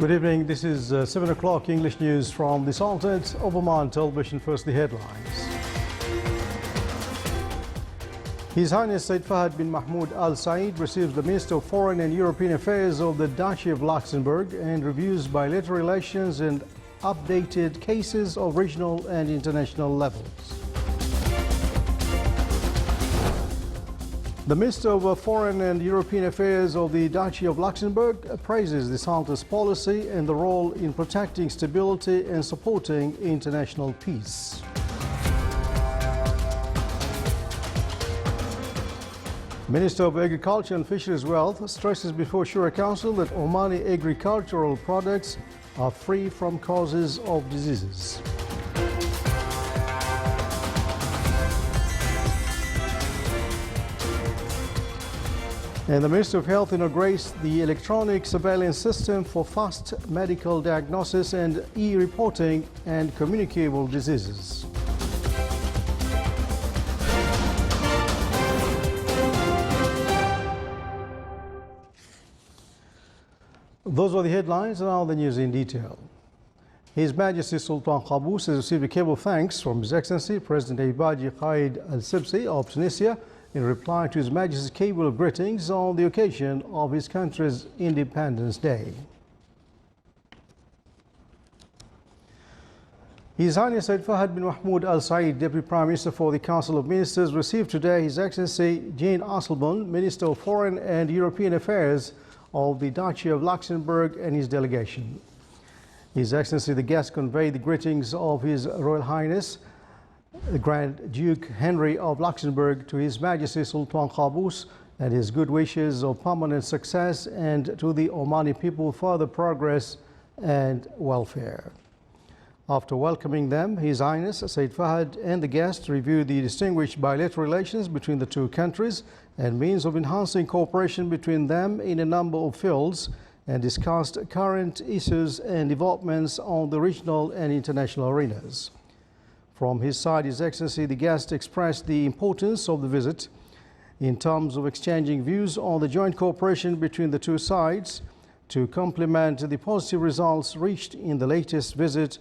Good evening. This is 7 o'clock English news from the Sultan of Oman Television. First, the headlines. His Highness Said Fahd bin Mahmoud Al Said receives the Minister of Foreign and European Affairs of the Duchy of Luxembourg and reviews bilateral relations and updated cases of regional and international levels. The Minister of Foreign and European Affairs of the Duchy of Luxembourg praises the Sultan's policy and the role in protecting stability and supporting international peace. Minister of Agriculture and Fisheries Wealth stresses before Shura Council that Omani agricultural products are free from causes of diseases. And the Minister of Health inaugurates the electronic surveillance system for fast medical diagnosis and e-reporting and communicable diseases. Those are the headlines, and now the news in detail. His Majesty Sultan Qaboos has received a cable of thanks from His Excellency President Ibaji Qaid Al-Sibsi of Tunisia in reply to His Majesty's cable of greetings on the occasion of his country's Independence Day. His Highness Said Fahd bin Mahmoud Al Said, Deputy Prime Minister for the Council of Ministers, received today His Excellency Jean Asselborn, Minister of Foreign and European Affairs of the Duchy of Luxembourg, and his delegation. His Excellency the guest conveyed the greetings of His Royal Highness the Grand Duke Henry of Luxembourg to His Majesty Sultan Qaboos and his good wishes of permanent success and to the Omani people further progress and welfare. After welcoming them, His Highness Said Fahd and the guests reviewed the distinguished bilateral relations between the two countries and means of enhancing cooperation between them in a number of fields and discussed current issues and developments on the regional and international arenas. From his side, His Excellency the guest expressed the importance of the visit in terms of exchanging views on the joint cooperation between the two sides to complement the positive results reached in the latest visit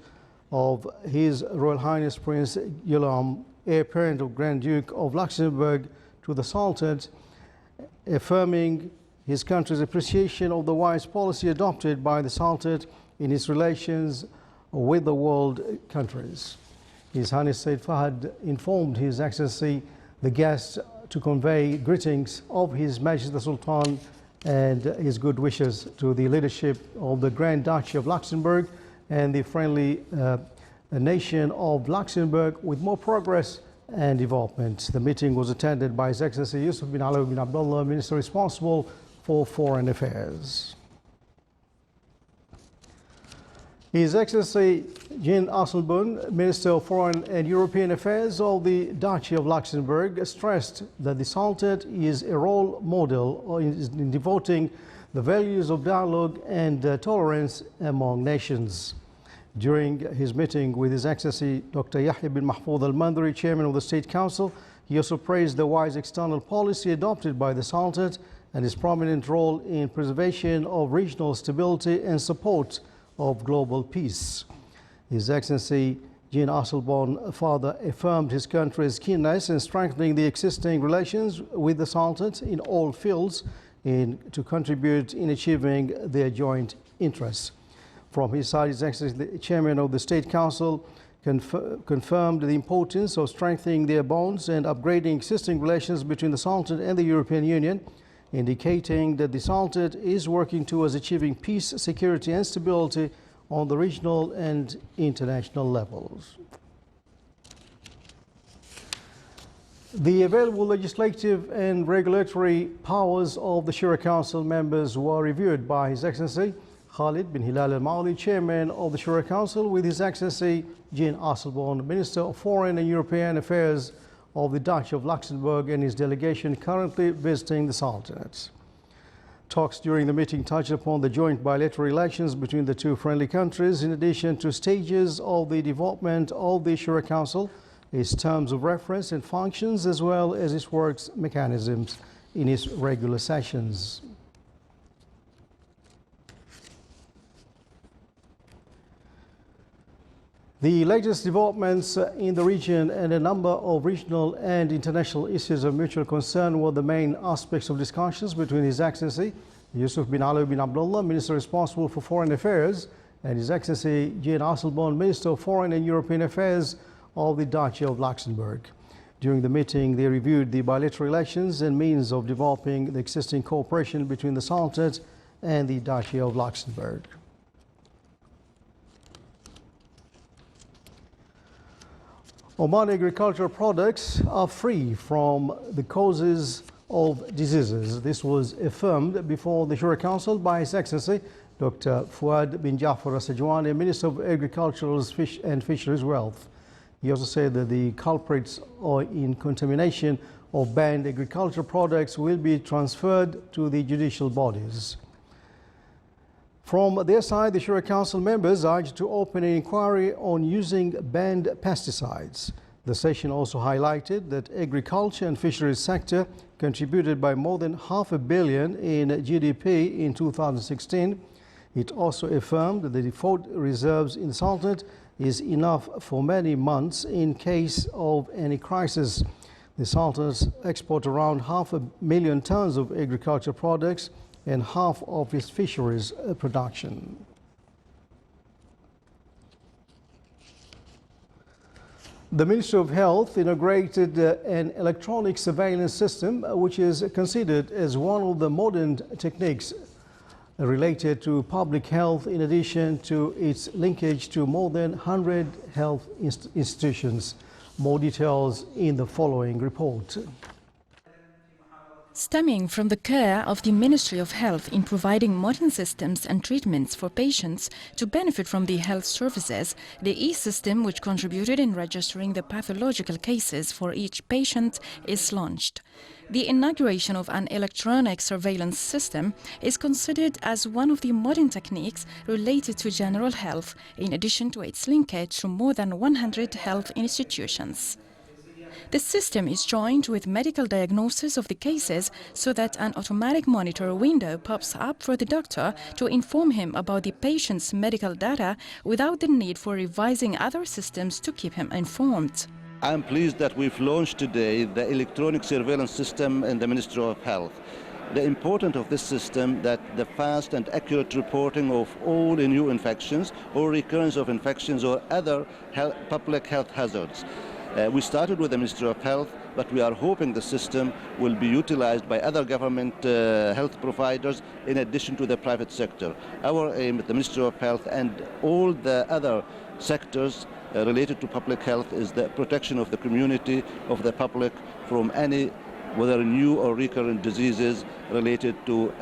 of His Royal Highness Prince Guillaume, heir apparent of Grand Duke of Luxembourg, to the Sultanate, affirming his country's appreciation of the wise policy adopted by the Sultanate in its relations with the world countries. His Highness Said Fahd informed His Excellency the guest to convey greetings of His Majesty the Sultan and his good wishes to the leadership of the Grand Duchy of Luxembourg and the friendly nation of Luxembourg with more progress and development. The meeting was attended by His Excellency Yusuf bin Ali bin Abdullah, Minister responsible for Foreign Affairs. His Excellency Jean Asselborn, Minister of Foreign and European Affairs of the Duchy of Luxembourg, stressed that the Sultanate is a role model in devoting the values of dialogue and tolerance among nations. During his meeting with His Excellency Dr. Yahya bin Mahfoud Al-Mandri, Chairman of the State Council, he also praised the wise external policy adopted by the Sultanate and his prominent role in preservation of regional stability and support of global peace. His Excellency Jean Asselborn further affirmed his country's keenness in strengthening the existing relations with the Sultanate in all fields to contribute in achieving their joint interests. From his side, His Excellency the Chairman of the State Council confirmed the importance of strengthening their bonds and upgrading existing relations between the Sultanate and the European Union, indicating that the Sultanate is working towards achieving peace, security and stability on the regional and international levels. The available legislative and regulatory powers of the Shura Council members were reviewed by His Excellency Khalid bin Hilal Al-Maali, Chairman of the Shura Council, with His Excellency Jean Asselborn, Minister of Foreign and European Affairs of the Duchy of Luxembourg, and his delegation currently visiting the Sultanate. Talks during the meeting touched upon the joint bilateral relations between the two friendly countries, in addition to stages of the development of the Shura Council, its terms of reference and functions, as well as its works mechanisms in its regular sessions. The latest developments in the region and a number of regional and international issues of mutual concern were the main aspects of discussions between His Excellency Yusuf bin Ali bin Abdullah, Minister responsible for Foreign Affairs, and His Excellency Jean Asselborn, Minister of Foreign and European Affairs of the Duchy of Luxembourg. During the meeting, they reviewed the bilateral relations and means of developing the existing cooperation between the Sultanate and the Duchy of Luxembourg. Oman agricultural products are free from the causes of diseases. This was affirmed before the Shura Council by His Excellency Dr. Fuad bin Jafar As-Sajwani, Minister of Agricultural and Fisheries Wealth. He also said that the culprits in contamination of banned agricultural products will be transferred to the judicial bodies. From their side, the Shura Council members urged to open an inquiry on using banned pesticides. The session also highlighted that agriculture and fisheries sector contributed by more than $500 million in GDP in 2016. It also affirmed that the food reserves in the Sultanate is enough for many months in case of any crisis. The Sultanate exports around 500,000 tons of agricultural products and half of its fisheries production. The Ministry of Health inaugurated an electronic surveillance system which is considered as one of the modern techniques related to public health, in addition to its linkage to more than 100 health institutions. More details in the following report. Stemming from the care of the Ministry of Health in providing modern systems and treatments for patients to benefit from the health services, the e-system, which contributed in registering the pathological cases for each patient, is launched. The inauguration of an electronic surveillance system is considered as one of the modern techniques related to general health, in addition to its linkage to more than 100 health institutions. The system is joined with medical diagnosis of the cases so that an automatic monitor window pops up for the doctor to inform him about the patient's medical data without the need for revising other systems to keep him informed. I'm pleased that we've launched today the electronic surveillance system in the Ministry of Health. The importance of this system that the fast and accurate reporting of all new infections or recurrence of infections or other public health hazards. We started with the Ministry of Health, but we are hoping the system will be utilized by other government health providers in addition to the private sector. Our aim at the Ministry of Health and all the other sectors related to public health is the protection of the community, of the public from any, whether new or recurrent diseases related to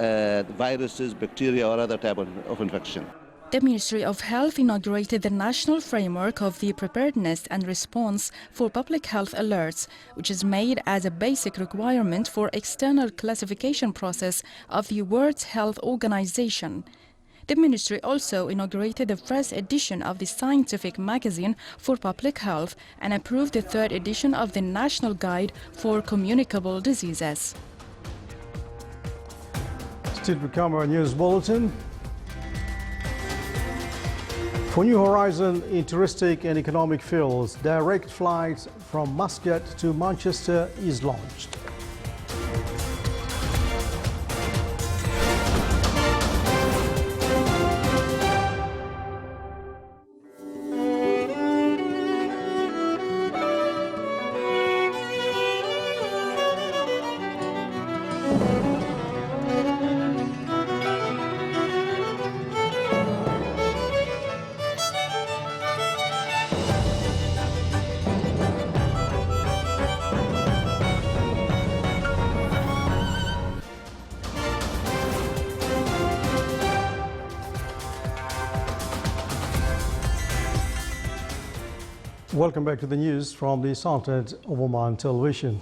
viruses, bacteria or other type of infection. The Ministry of Health inaugurated the national framework of the preparedness and response for public health alerts, which is made as a basic requirement for external classification process of the World Health Organization. The Ministry also inaugurated the first edition of the Scientific Magazine for Public Health and approved the third edition of the National Guide for Communicable Diseases. Still to come, our news bulletin. For New Horizon in touristic and economic fields, direct flights from Muscat to Manchester is launched. Welcome back to the news from the Sultanate of Oman Television.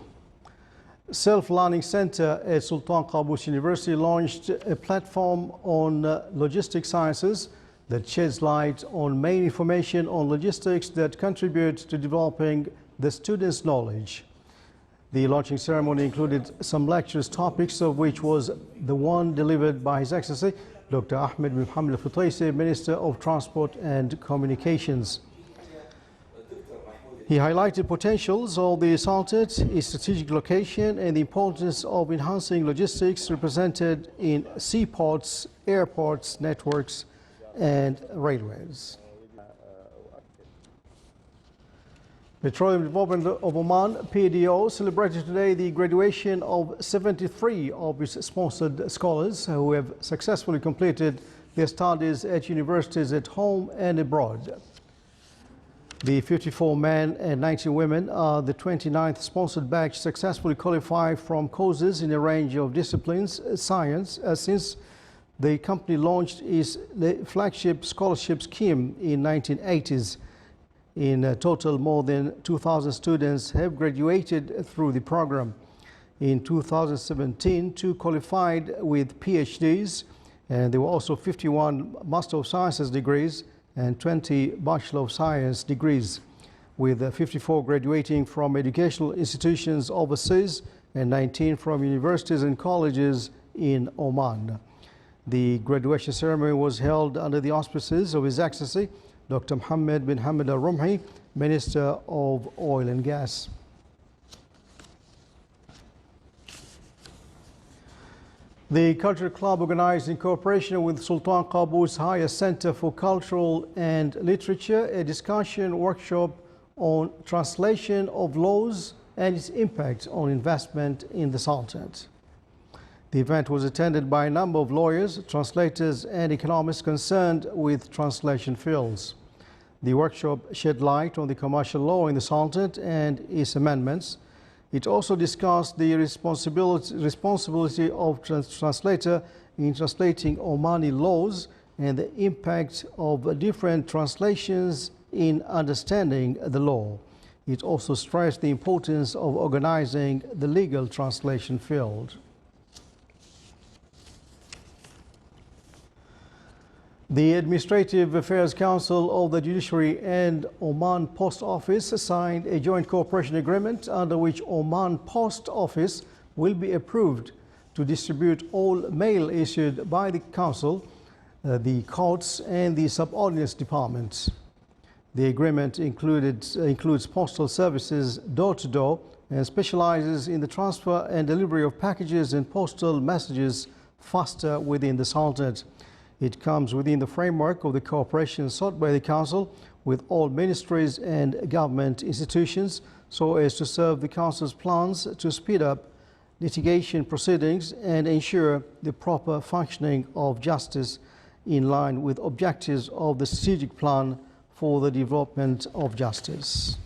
Self-Learning Center at Sultan Qaboos University launched a platform on logistics sciences that sheds light on main information on logistics that contribute to developing the students' knowledge. The launching ceremony included some lectures, topics of which was the one delivered by His Excellency Dr. Ahmed bin Mohammed Al-Futaisi, Minister of Transport and Communications. He highlighted potentials of the Sultanate, its strategic location, and the importance of enhancing logistics represented in seaports, airports, networks, and railways. Petroleum Development of Oman, PDO, celebrated today the graduation of 73 of its sponsored scholars who have successfully completed their studies at universities at home and abroad. The 54 men and 19 women are the 29th sponsored batch successfully qualified from courses in a range of disciplines, science, since the company launched its flagship scholarship scheme in 1980s. In total, more than 2,000 students have graduated through the program. In 2017, 2 qualified with PhDs, and there were also 51 Master of Sciences degrees and 20 Bachelor of Science degrees, with 54 graduating from educational institutions overseas and 19 from universities and colleges in Oman. The graduation ceremony was held under the auspices of His Excellency Dr. Mohammed bin Hamad al-Rumhi, Minister of Oil and Gas. The Culture Club organized in cooperation with Sultan Qaboos Higher Center for Cultural and Literature a discussion workshop on translation of laws and its impact on investment in the Sultanate. The event was attended by a number of lawyers, translators, and economists concerned with translation fields. The workshop shed light on the commercial law in the Sultanate and its amendments. It also discussed the responsibility of translator in translating Omani laws and the impact of different translations in understanding the law. It also stressed the importance of organizing the legal translation field. The Administrative Affairs Council of the Judiciary and Oman Post Office signed a joint cooperation agreement under which Oman Post Office will be approved to distribute all mail issued by the Council, the courts, and the subordinates departments. The agreement includes postal services door-to-door and specializes in the transfer and delivery of packages and postal messages faster within the Sultanate. It comes within the framework of the cooperation sought by the Council with all ministries and government institutions so as to serve the Council's plans to speed up litigation proceedings and ensure the proper functioning of justice in line with objectives of the strategic plan for the development of justice.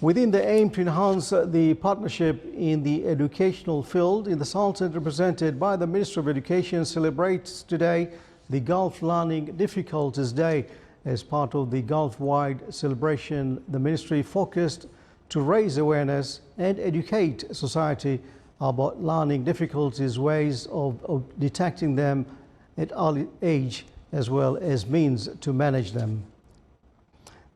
Within the aim to enhance the partnership in the educational field in the Sultanate, represented by the Minister of Education, celebrates today the Gulf Learning Difficulties Day. As part of the Gulf-wide celebration, the Ministry focused to raise awareness and educate society about learning difficulties, ways of detecting them at early age, as well as means to manage them.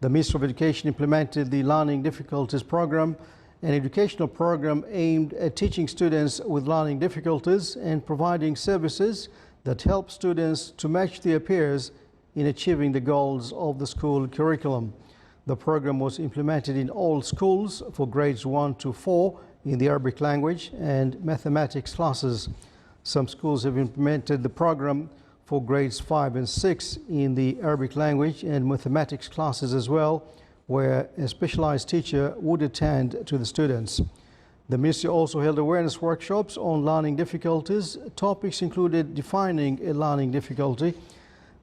The Minister of Education implemented the Learning Difficulties Program, an educational program aimed at teaching students with learning difficulties and providing services that help students to match their peers in achieving the goals of the school curriculum. The program was implemented in all schools for grades 1 to 4 in the Arabic language and mathematics classes. Some schools have implemented the program for grades 5 and 6 in the Arabic language and mathematics classes as well, where a specialized teacher would attend to the students. The Ministry also held awareness workshops on learning difficulties. Topics included defining a learning difficulty,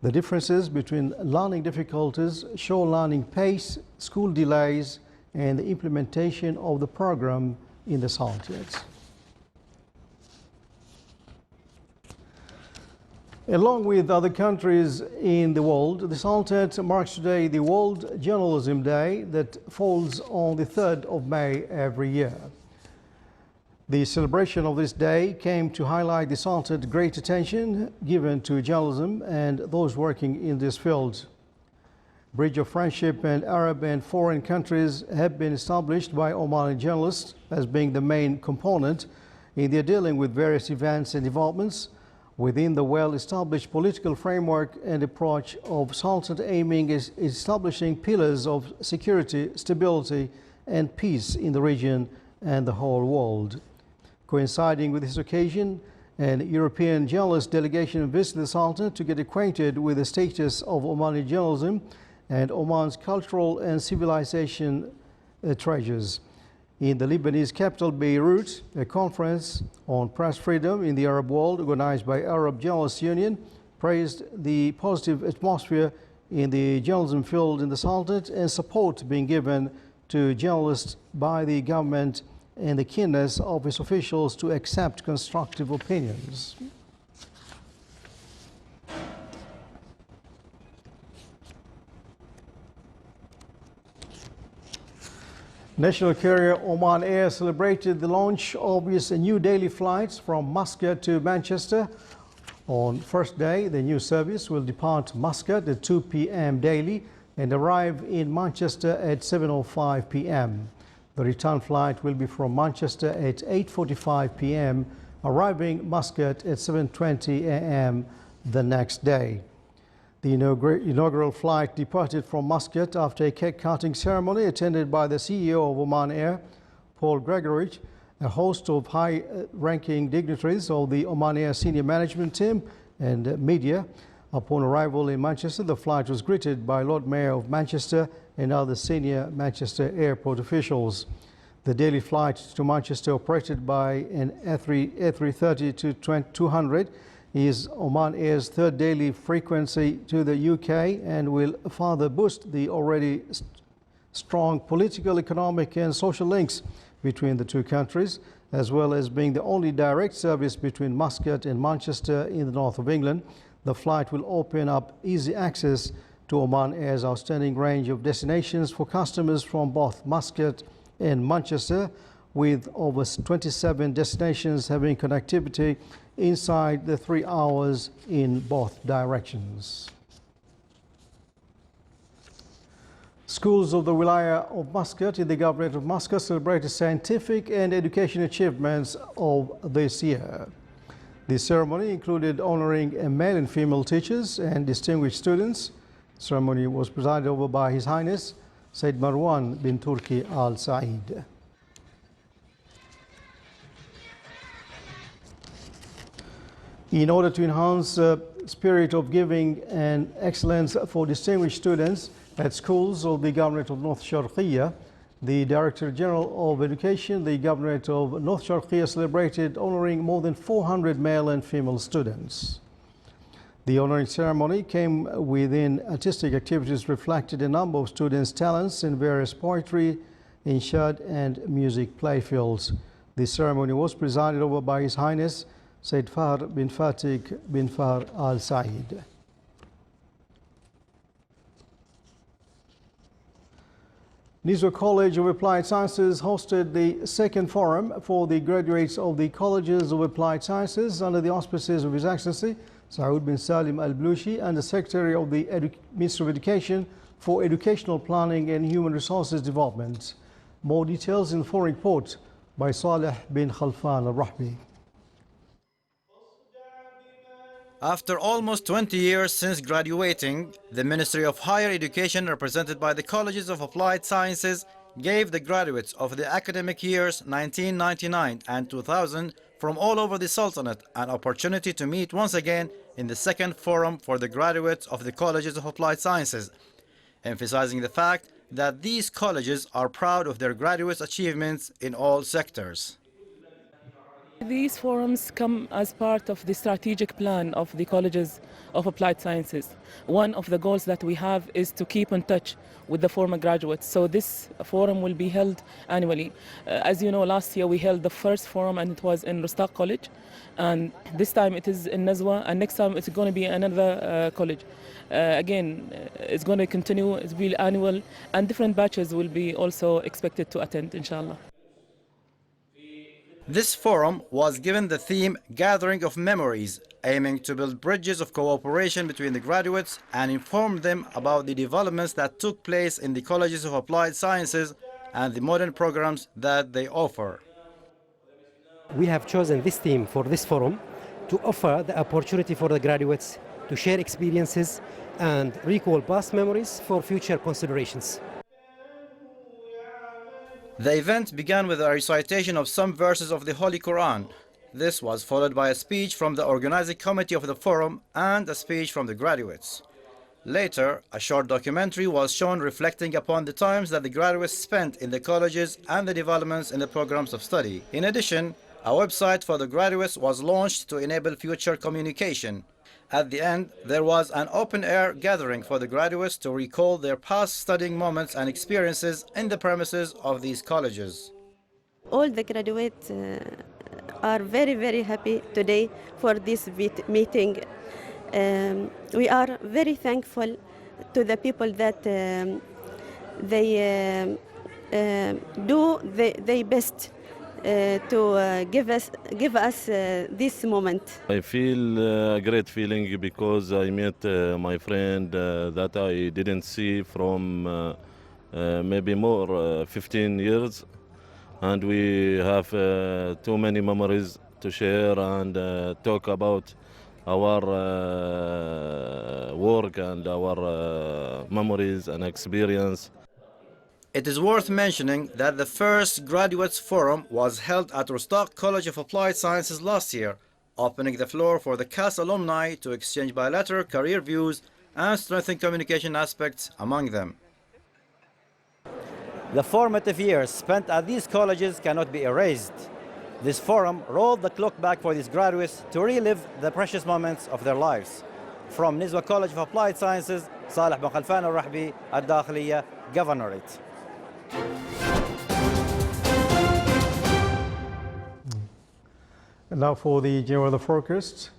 the differences between learning difficulties, show learning pace, school delays, and the implementation of the program in the Sultanate. Along with other countries in the world, the Sultanate marks today the World Journalism Day that falls on the 3rd of May every year. The celebration of this day came to highlight the Sultanate's great attention given to journalism and those working in this field. Bridge of friendship and Arab and foreign countries have been established by Omani journalists as being the main component in their dealing with various events and developments. within the well-established political framework and approach of Sultan, aiming at establishing pillars of security, stability and peace in the region and the whole world. Coinciding with this occasion, an European journalist delegation visited the Sultan to get acquainted with the status of Omani journalism and Oman's cultural and civilization treasures. In the Lebanese capital Beirut, a conference on press freedom in the Arab world organized by Arab Journalists Union praised the positive atmosphere in the journalism field in the Sultanate and support being given to journalists by the government and the keenness of its officials to accept constructive opinions. National carrier Oman Air celebrated the launch of its new daily flights from Muscat to Manchester. On first day, the new service will depart Muscat at 2 p.m. daily and arrive in Manchester at 7:05 p.m. The return flight will be from Manchester at 8:45 p.m., arriving Muscat at 7:20 a.m. the next day. The inaugural flight departed from Muscat after a cake-cutting ceremony attended by the CEO of Oman Air, Paul Gregorich, a host of high-ranking dignitaries of the Oman Air senior management team and media. Upon arrival in Manchester, the flight was greeted by Lord Mayor of Manchester and other senior Manchester airport officials. The daily flight to Manchester, operated by an A330-200, is Oman Air's third daily frequency to the UK and will further boost the already strong political, economic and social links between the two countries, as well as being the only direct service between Muscat and Manchester in the north of England. The flight will open up easy access to Oman Air's outstanding range of destinations for customers from both Muscat and Manchester, with over 27 destinations having connectivity inside the 3 hours in both directions. Schools of the Wilaya of Muscat in the Governorate of Muscat celebrated scientific and education achievements of this year. The ceremony included honoring male and female teachers and distinguished students. The ceremony was presided over by His Highness Said Marwan bin Turki Al Said. In order to enhance the spirit of giving and excellence for distinguished students at schools of the Governorate of North Sharqiya, the Director General of Education, the Governorate of North Sharqiya, celebrated honoring more than 400 male and female students. The honoring ceremony came within artistic activities reflected a number of students' talents in various poetry, inshad and music playfields. The ceremony was presided over by His Highness Said Fahr bin Fatik bin Fahr Al Said. Nizwa College of Applied Sciences hosted the second forum for the graduates of the Colleges of Applied Sciences under the auspices of His Excellency Saud bin Salim Al Blushi and the Secretary of the Ministry of Education for Educational Planning and Human Resources Development. More details in the following report by Saleh bin Khalfan Al Rahbi. After almost 20 years since graduating, the Ministry of Higher Education, represented by the Colleges of Applied Sciences, gave the graduates of the academic years 1999 and 2000 from all over the Sultanate an opportunity to meet once again in the second forum for the graduates of the Colleges of Applied Sciences, emphasizing the fact that these colleges are proud of their graduates' achievements in all sectors. These forums come as part of the strategic plan of the Colleges of Applied Sciences. One of the goals that we have is to keep in touch with the former graduates. So this forum will be held annually. As you know, last year we held the first forum and it was in Rustaq College. And this time it is in Nazwa, and next time it's going to be another college. Again, it's going to continue, it will be annual, and different batches will be also expected to attend, inshallah. This forum was given the theme Gathering of Memories, aiming to build bridges of cooperation between the graduates and inform them about the developments that took place in the Colleges of Applied Sciences and the modern programs that they offer. We have chosen this theme for this forum to offer the opportunity for the graduates to share experiences and recall past memories for future considerations. The event began with a recitation of some verses of the Holy Quran. This was followed by a speech from the organizing committee of the forum and a speech from the graduates. Later, a short documentary was shown reflecting upon the times that the graduates spent in the colleges and the developments in the programs of study. In addition, a website for the graduates was launched to enable future communication. At the end, there was an open-air gathering for the graduates to recall their past studying moments and experiences in the premises of these colleges. All the graduates are very, very happy today for this meeting. We are very thankful to the people that they do their best to give us this moment. I feel a great feeling because I met my friend that I didn't see from maybe more 15 years, and we have too many memories to share and talk about our work and our memories and experience. It is worth mentioning that the first Graduates Forum was held at Rostaq College of Applied Sciences last year, opening the floor for the CAS alumni to exchange bilateral career views and strengthen communication aspects among them. The formative years spent at these colleges cannot be erased. This forum rolled the clock back for these graduates to relive the precious moments of their lives. From Nizwa College of Applied Sciences, Saleh bin Khalfan al-Rahbi, Al-Dakhliya, Governorate. And now for the general weather forecast.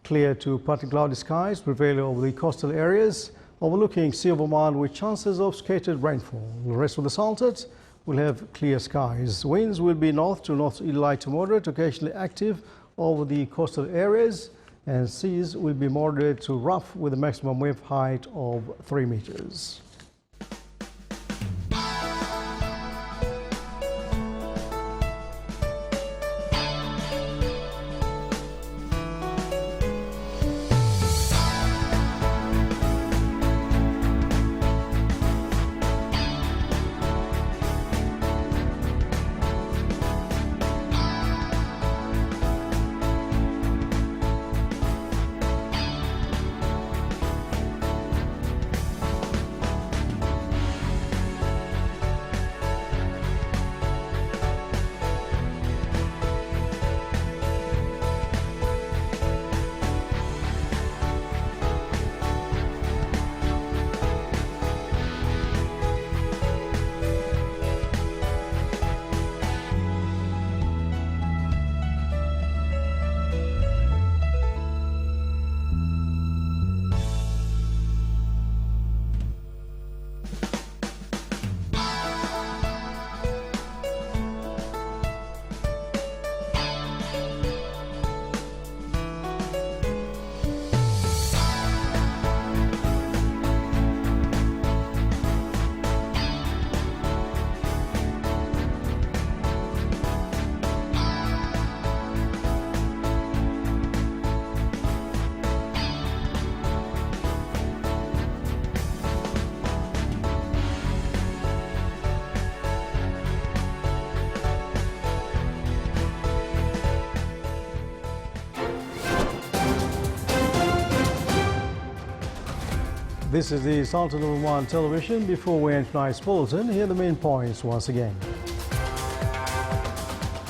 Clear to partly cloudy skies prevailing over the coastal areas, overlooking Sea of Oman with chances of scattered rainfall. The rest of the Sultanate will have clear skies. Winds will be north to northeast light to moderate, occasionally active over the coastal areas, and seas will be moderate to rough with a maximum wave height of 3 meters. This is the Sultan of Oman television. Before we end tonight's bulletin, here are the main points once again.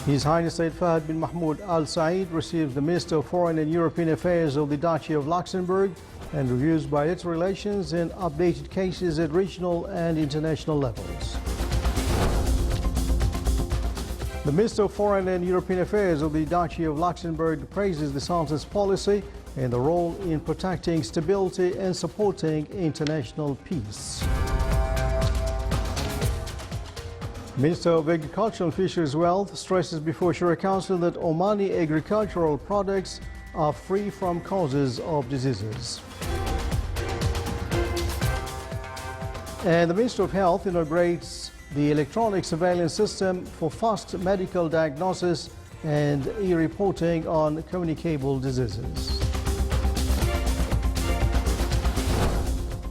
His Highness Said Fahd bin Mahmoud Al Said receives the Minister of Foreign and European Affairs of the Duchy of Luxembourg and reviews bilateral relations and updated cases at regional and international levels. The Minister of Foreign and European Affairs of the Duchy of Luxembourg praises the Sultan's policy and the role in protecting stability and supporting international peace. Minister of Agriculture and Fisheries Wealth stresses before Shura Council that Omani agricultural products are free from causes of diseases. And the Minister of Health inaugurates the electronic surveillance system for fast medical diagnosis and e-reporting on communicable diseases.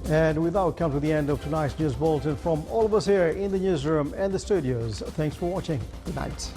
And with that, we come to the end of tonight's news bulletin. From all of us here in the newsroom and the studios, thanks for watching. Good night.